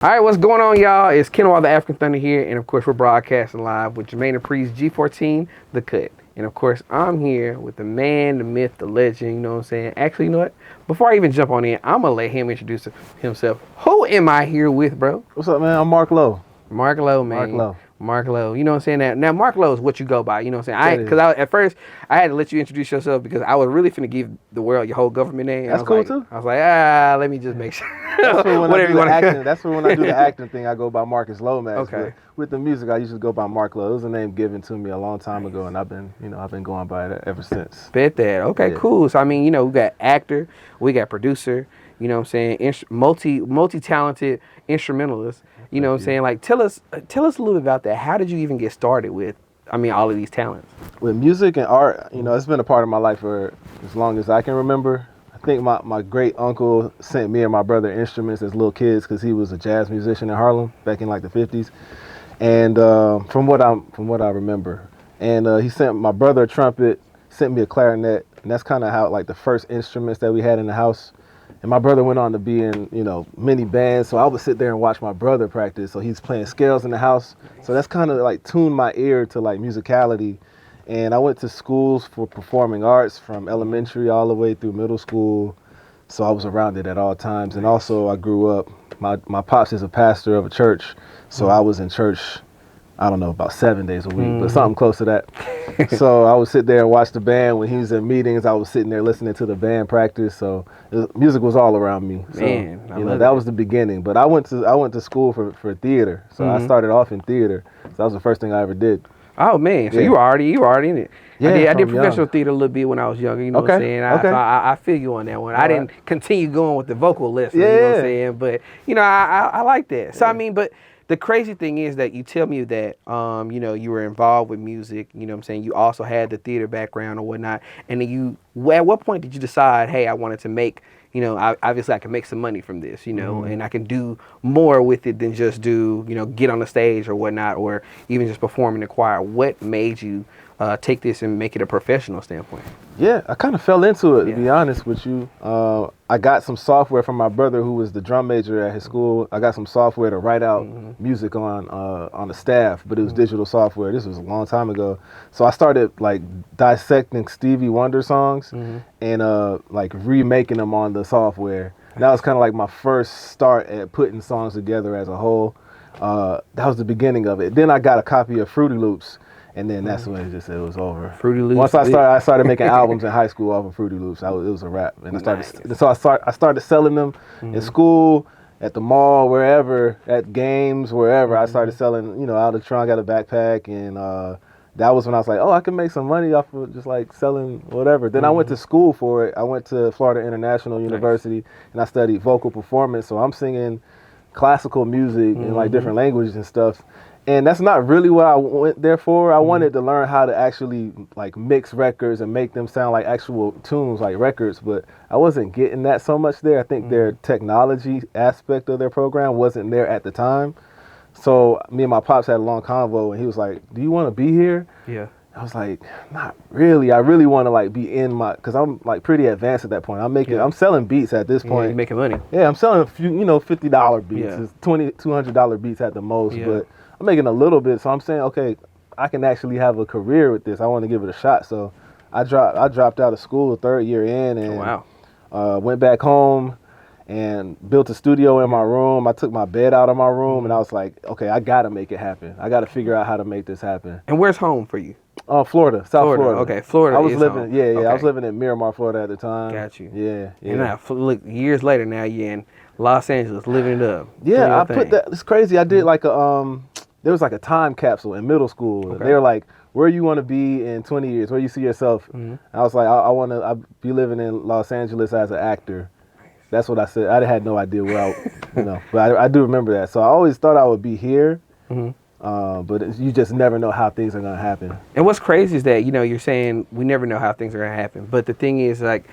All right, what's going on, y'all? It's Kenwell the African Thunder here, and of course, we're broadcasting live with Jermaine Dupree's G14 The Cut. And of course, I'm here with the man, the myth, the legend, you know what I'm saying? Actually, you know what? Before I even jump on in, I'm going to let him introduce himself. Who am I here with, bro? What's up, man? I'm MarcLo. MarcLo, man. MarcLo. MarcLo, you know what I'm saying? Now MarcLo is what you go by, you know what I'm saying? Because at first, I had to let you introduce yourself because I was really finna give the world your whole government name. That's cool, too. I was like, let me just make sure. That's for when Whatever you want to. That's for when I do the acting thing. I go by Marcus Lomax. Okay. But with the music, I usually go by MarcLo. It was a name given to me a long time ago, and I've been going by it ever since. Bet that. Okay, cool. So I mean, we got actor, we got producer. You know what I'm saying? Multi-talented instrumentalist. You know what I'm saying? Like, tell us a little bit about that. How did you even get started with, all of these talents? With music and art, it's been a part of my life for as long as I can remember. I think my great uncle sent me and my brother instruments as little kids because he was a jazz musician in Harlem back in like the 50s. And from what I remember, and he sent my brother a trumpet, sent me a clarinet, and that's kind of how like the first instruments that we had in the house. And my brother went on to be in, many bands. So I would sit there and watch my brother practice. So he's playing scales in the house. So that's kind of like tuned my ear to like musicality. And I went to schools for performing arts from elementary all the way through middle school. So I was around it at all times. And also I grew up, my pops is a pastor of a church. So I was in church, I don't know, about 7 days a week, but something close to that. So I would sit there and watch the band. When he was in meetings, I was sitting there listening to the band practice. So music was all around me. So, Man, that was the beginning. But I went to school for theater. So I started off in theater. So that was the first thing I ever did. Oh man, so you were already in it. Yeah, I did professional theater a little bit when I was younger, you know what I'm saying? I feel you on that one. I didn't continue going with the vocal lessons, you know what I'm saying? But, I like that. So, but the crazy thing is that you tell me that, you were involved with music, you know what I'm saying? You also had the theater background or whatnot. And then at what point did you decide, hey, I wanted to make, obviously I can make some money from this, and I can do more with it than just do, get on the stage or whatnot, or even just perform in the choir. What made you take this and make it a professional standpoint? Yeah, I kind of fell into it, to be honest with you. I got some software from my brother who was the drum major at his school. I got some software to write out music on the staff, but it was digital software. This was a long time ago. So I started like dissecting Stevie Wonder songs and like remaking them on the software. And that was kind of like my first start at putting songs together as a whole. That was the beginning of it. Then I got a copy of Fruity Loops. And then that's when it was over. Fruity Loops. Once I started making albums in high school off of Fruity Loops. It was a wrap. And I started selling them in school, at the mall, wherever, at games, wherever. I started selling, out of the trunk, got a backpack, and that was when I was like, oh, I can make some money off of just like selling whatever. Then I went to school for it. I went to Florida International University, and I studied vocal performance. So I'm singing classical music in like different languages and stuff. And that's not really what I went there for. I wanted to learn how to actually like mix records and make them sound like actual tunes, like records, but I wasn't getting that so much there. I think their technology aspect of their program wasn't there at the time. So me and my pops had a long convo, and he was like, do you want to be here? Yeah. I was like, not really. I really want to like be in because I'm like pretty advanced at that point. I'm selling beats at this point. You're making money. Yeah, I'm selling a few, $50 beats. Yeah. It's $200 beats at the most, Yeah. but I'm making a little bit, so I'm saying, okay, I can actually have a career with this. I want to give it a shot. So I dropped out of school third year in and went back home and built a studio in my room. I took my bed out of my room and I was like, okay, I got to make it happen. I got to figure out how to make this happen. And where's home for you? Florida, South Florida. Okay, Florida. I was living, home. Okay. I was living in Miramar, Florida at the time. Got you. Yeah. And now, look, years later, now you're in Los Angeles, living it up. Yeah, I put that. It's crazy. I did like there was like a time capsule in middle school. Okay. They were like, where you want to be in 20 years, where you see yourself. I was like, I want to be living in Los Angeles as an actor. That's what I said. I had no idea where but I do remember that. So I always thought I would be here, but you just never know how things are going to happen. And what's crazy is that, you're saying we never know how things are going to happen. But the thing is, like,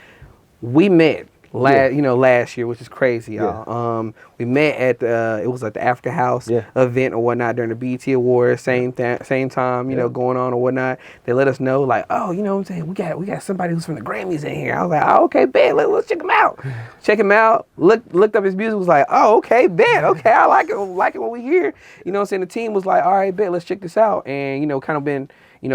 we met last year, which is crazy, y'all. Yeah. We met at it was like the Africa House event or whatnot during the BET Awards, same time, going on or whatnot. They let us know like, oh, you know what I'm saying, we got somebody who's from the Grammys in here. I was like, oh, okay, bet, let's check him out. Check him out. Looked up his music, was like, oh, okay, bet, okay, I like it what we hear. You know what I'm saying? The team was like, all right, bet, let's check this out, and kind of been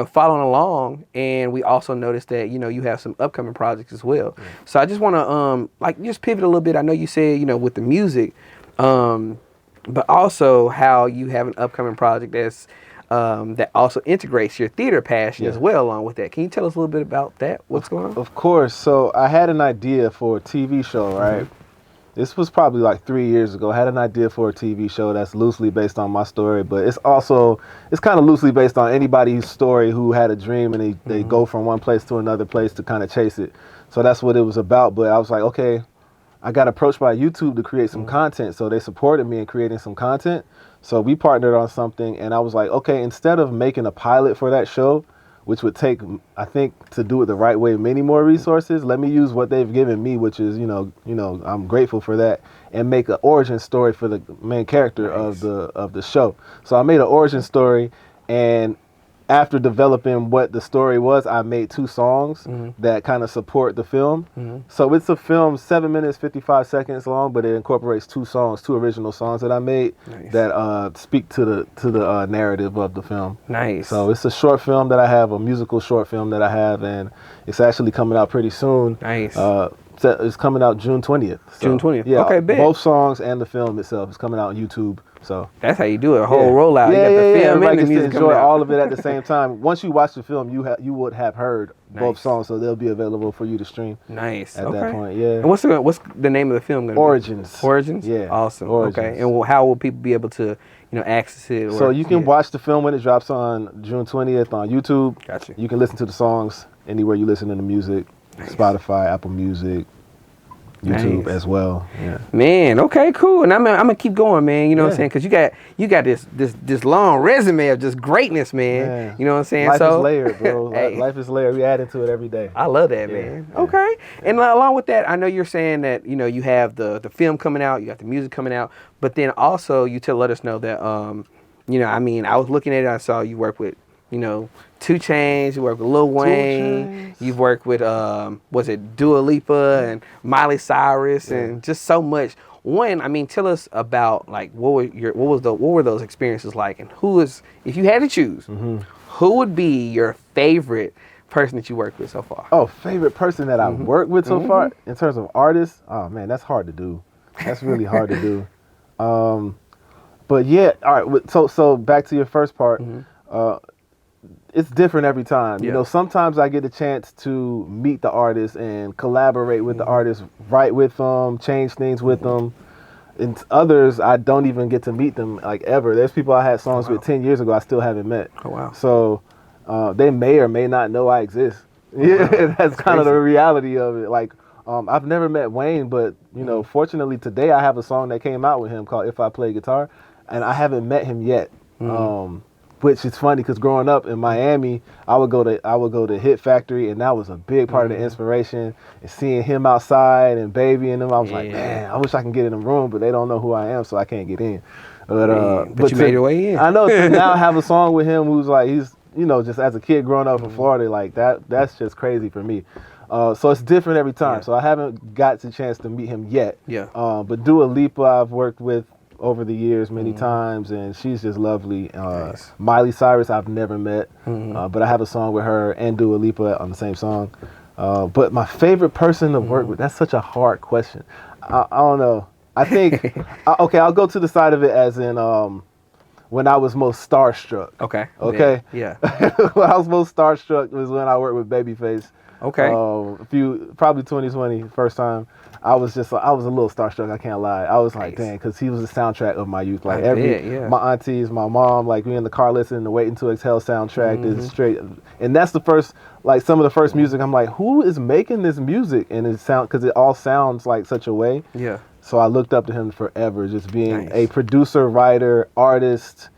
following along, and we also noticed that, you have some upcoming projects as well. Yeah. So I just want to, just pivot a little bit. I know you said, with the music, but also how you have an upcoming project that's, that also integrates your theater passion as well along with that. Can you tell us a little bit about that? What's going on? Of course. So I had an idea for a TV show, right? Mm-hmm. This was probably like 3 years ago. I had an idea for a TV show that's loosely based on my story, but it's kind of loosely based on anybody's story who had a dream and they go from one place to another place to kind of chase it. So that's what it was about. But I was like, okay, I got approached by YouTube to create some content. So they supported me in creating some content. So we partnered on something, and I was like, okay, instead of making a pilot for that show, which would take, I think, to do it the right way, many more resources. Let me use what they've given me, which is, I'm grateful for that, and make an origin story for the main character of the show. So I made an origin story, and after developing what the story was, I made 2 songs that kind of support the film. So it's a film 7 minutes, 55 seconds long, but it incorporates 2 original songs that I made that speak to the narrative of the film. Nice. So it's a short film that I have, a musical short film that I have, and it's actually coming out pretty soon. Nice. It's coming out June 20th. So, June 20th. Yeah, okay, big. Both songs and the film itself is coming out on YouTube. So that's how you do it. A whole rollout. Yeah, you got the film and the music to enjoy all of it at the same time. Once you watch the film, you would have heard both songs, so they'll be available for you to stream. Nice. At that point, yeah. And what's the name of the film going to be? Origins. Origins. Yeah. Awesome. Origins. Okay. And how will people be able to access it? So you can watch the film when it drops on June 20th on YouTube. Gotcha. You can listen to the songs anywhere you listen to the music. Nice. Spotify, Apple Music, YouTube as well. Yeah. Man, okay, cool. And I'm gonna keep going, man. You know what I'm saying? Because you got this long resume of just greatness, man. You know what I'm saying? Life is layered, bro. Life is layered. We add into it every day. I love that, man. Yeah. Okay. And along with that, I know you're saying that you have the film coming out, you got the music coming out, but then also you let us know that I was looking at it, I saw you work with 2 Chainz, you work with Lil Wayne, you've worked with was it Dua Lipa and Miley Cyrus and just so much. Tell us about what were those experiences like, and if you had to choose, who would be your favorite person that you worked with so far? Oh, favorite person that I've worked with so far in terms of artists? Oh man, that's hard to do. That's really hard to do. But yeah, all right. So back to your first part. It's different every time. Yeah. Sometimes I get a chance to meet the artist and collaborate with the artist, write with them, change things with them. And others, I don't even get to meet them ever. There's people I had songs with 10 years ago I still haven't met. Oh, wow. So they may or may not know I exist. Yeah, that's kind of the reality of it. I've never met Wayne, but fortunately today I have a song that came out with him called If I Play Guitar, and I haven't met him yet. Which is funny because growing up in Miami, I would go to Hit Factory, and that was a big part of the inspiration. And seeing him outside and Baby and them, I was like, man, I wish I can get in the room, but they don't know who I am, so I can't get in. But you made your way in. I know. To now have a song with him who's he's just as a kid growing up in Florida, that's just crazy for me. So it's different every time. Yeah. So I haven't got the chance to meet him yet. Yeah. But Dua Lipa, I've worked with over the years many times, and she's just lovely. Nice. Miley Cyrus I've never met, but I have a song with her and Dua Lipa on the same song. But my favorite person to work with, that's such a hard question. I don't know. I think, okay, I'll go to the side of it as in when I was most starstruck. Okay. Yeah. When I was most starstruck was when I worked with Babyface. Okay. Probably 2020, first time. I was a little starstruck, I can't lie. I was like, dang, because he was the soundtrack of my youth. My aunties, my mom, we in the car listening to Waiting to Exhale soundtrack. Is straight, and that's the first, some of the first music. I'm like, who is making this music? And because it all sounds like such a way. Yeah. So I looked up to him forever, just being a producer, writer, artist,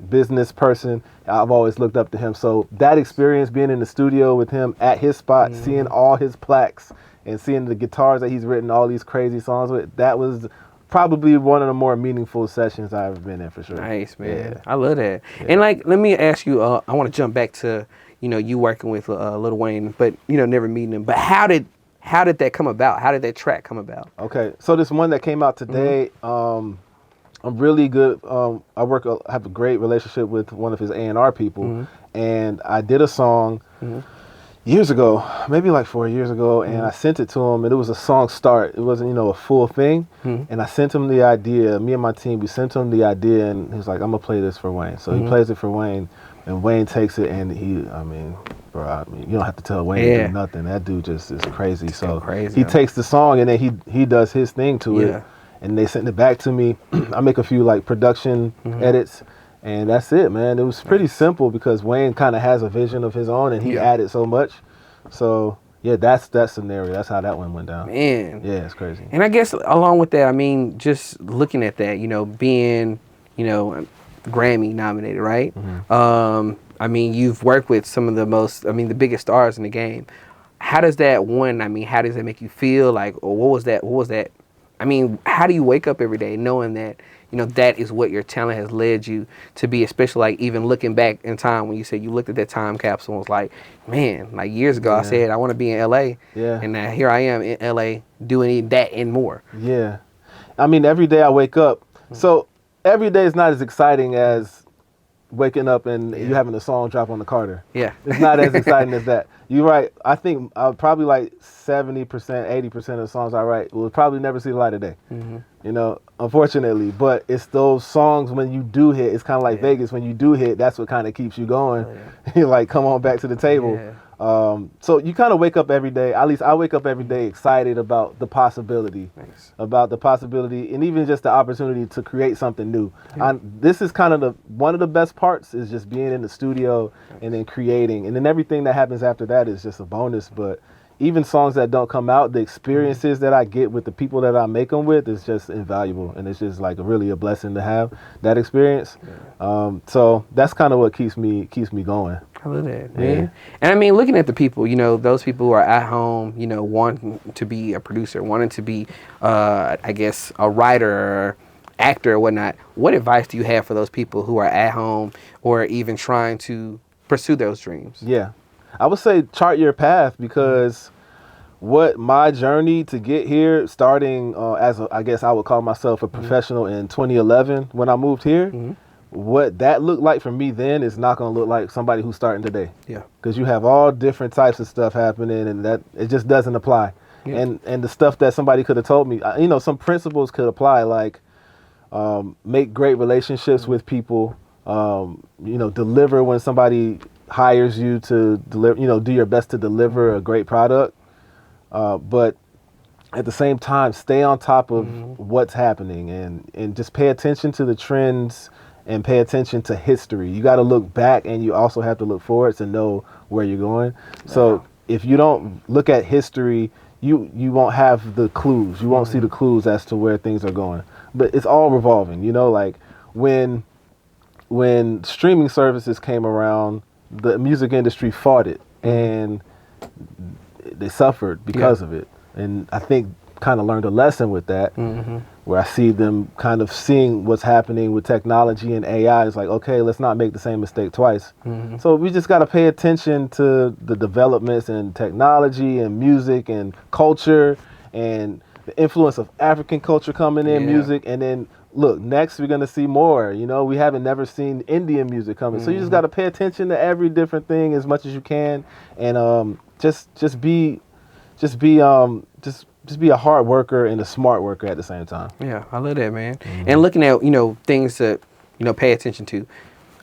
business person. I've always looked up to him. So that experience being in the studio with him at his spot, seeing all his plaques and seeing the guitars that he's written all these crazy songs with, that was probably one of the more meaningful sessions I've ever been in, for sure. Nice, man. Yeah. I love that. Yeah. And like, let me ask you, I want to jump back to, you working with Lil Wayne, but, never meeting him. But how did that come about? How did that track come about? Okay, so this one that came out today, I'm really good. I have a great relationship with one of his A&R people, and I did a song years ago, maybe like 4 years ago, and I sent it to him, and it was a song start. It wasn't, a full thing, and I sent him the idea. Me and my team, we sent him the idea, and he was like, I'm going to play this for Wayne. So he plays it for Wayne, and Wayne takes it, and bro, you don't have to tell Wayne to do nothing. That dude just is crazy. So he takes the song, and then he does his thing to it. And they sent it back to me. I make a few like production edits, and that's it, man. It was pretty simple because Wayne kind of has a vision of his own, and he added so much. So yeah, that's that scenario. That's how that one went down. Man, yeah, it's crazy. And I guess along with that, just looking at that, being, Grammy nominated, right? You've worked with some of the biggest stars in the game. How does that how does that make you feel? Like, or what was that? How do you wake up every day knowing that, that is what your talent has led you to be, especially like even looking back in time when you said you looked at that time capsule and was like, man, like years ago I said I want to be in LA. Yeah. And now here I am in LA doing that and more. Yeah. Every day I wake up. So every day is not as exciting as waking up and you having a song drop on the Carter. Yeah. It's not as exciting as that. You're right. I think probably like 70%, 80% of the songs I write will probably never see the light of day. Unfortunately. But it's those songs when you do hit, it's kind of like Vegas. When you do hit, that's what kind of keeps you going. You're like, come on back to the table. Yeah. So you kind of wake up every day, at least I wake up every day excited about the possibility, and even just the opportunity to create something new. Yeah. This is kind of one of the best parts is just being in the studio and then creating, and then everything that happens after that is just a bonus. But even songs that don't come out, the experiences that I get with the people that I make them with is just invaluable, and it's just like really a blessing to have that experience. Yeah. So that's kind of what keeps me going. I love that, man. Yeah. And looking at the people, those people who are at home, wanting to be a producer, wanting to be, a writer or actor or whatnot, what advice do you have for those people who are at home or even trying to pursue those dreams? Yeah. I would say chart your path, because what my journey to get here, starting I would call myself a professional in 2011 when I moved here, what that looked like for me then is not going to look like somebody who's starting today. Yeah. Because you have all different types of stuff happening, and that it just doesn't apply. Yeah. And the stuff that somebody could have told me, some principles could apply, like make great relationships with people, deliver when somebody hires you to deliver, do your best to deliver a great product. But at the same time, stay on top of what's happening and just pay attention to the trends and pay attention to history. You got to look back, and you also have to look forward to know where you're going. So if you don't look at history, you won't have the clues. You won't see the clues as to where things are going. But it's all revolving, like when streaming services came around, the music industry fought it, and they suffered because of it. And I think kind of learned a lesson with that, where I see them kind of seeing what's happening with technology and AI. It's like, okay, let's not make the same mistake twice. So we just got to pay attention to the developments in technology and music and culture and the influence of African culture coming in music. And then look, next we're going to see more. We haven't never seen Indian music coming. So you just got to pay attention to every different thing as much as you can, and just be a hard worker and a smart worker at the same time. Yeah, I love that, man. And looking at, things to, pay attention to.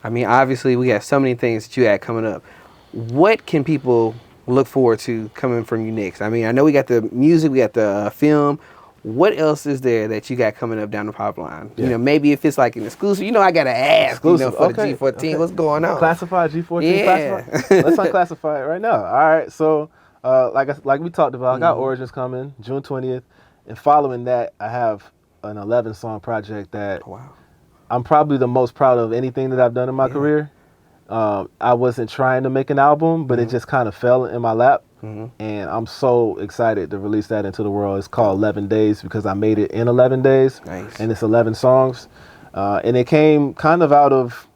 Obviously we got so many things that you had coming up. What can people look forward to coming from you next? I know we got the music, we got the film. What else is there that you got coming up down the pipeline? Yeah. Maybe if it's like an exclusive, I got to ask, for the G14, what's going on? Classified G14? Yeah. Classified? Let's unclassify it right now. All right, so like we talked about, I got Origins coming June 20th, and following that, I have an 11-song project that I'm probably the most proud of anything that I've done in my career. I wasn't trying to make an album, but it just kind of fell in my lap, And I'm so excited to release that into the world. It's called 11 Days because I made it in 11 days. Nice. And it's 11 songs. And it came kind of out of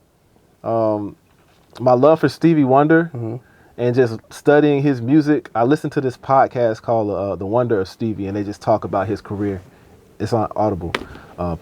my love for Stevie Wonder and just studying his music. I listened to this podcast called The Wonder of Stevie, and they just talk about his career. It's on Audible,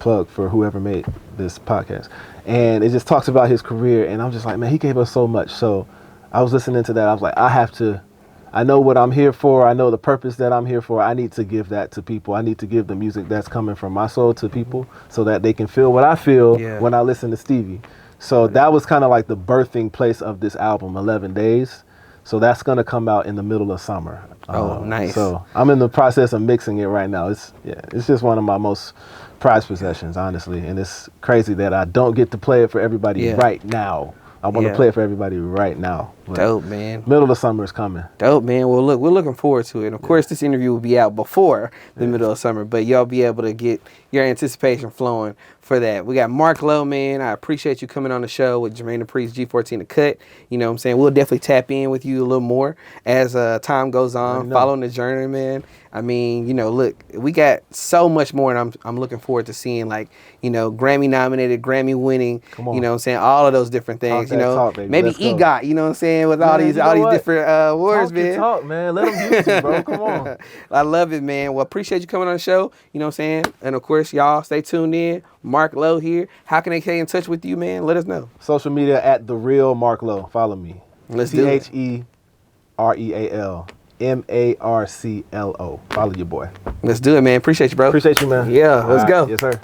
plug for whoever made this podcast. And it just talks about his career, and I'm just like, man, he gave us so much. So I was listening to that. I was like, I know what I'm here for. I know the purpose that I'm here for. I need to give that to people. I need to give the music that's coming from my soul to people so that they can feel what I feel when I listen to Stevie. So that was kind of like the birthing place of this album, 11 Days. So that's going to come out in the middle of summer. Oh, nice. So I'm in the process of mixing it right now. It's just one of my most prized possessions, honestly. And it's crazy that I don't get to play it for everybody right now. I want to play it for everybody right now. Dope, man. Middle of summer is coming. Dope, man. Well, look, we're looking forward to it. And of course, this interview will be out before the middle of summer, but y'all be able to get your anticipation flowing for that. We got MarcLo, man. I appreciate you coming on the show with Jermaine Dupri's G14 The Cut. You know what I'm saying? We'll definitely tap in with you a little more as time goes on, following the journey, man. I mean, you know, look, we got so much more, and I'm looking forward to seeing, like, you know, Grammy-nominated, Grammy-winning, you know what I'm saying, all of those different things, you know, maybe EGOT, you know what I'm saying, with all these different awards, man. Talk, man. Let them use you, bro. Come on. I love it, man. Well, appreciate you coming on the show, you know what I'm saying, and of course, y'all stay tuned in. MarcLo here. How can they stay in touch with you, man? Let us know. Social media at The Real MarcLo. Follow me. Let's do it. TheRealMarclo. Follow your boy. Let's do it, man. Appreciate you, bro. Appreciate you, man. Yeah, let's go. Yes, sir.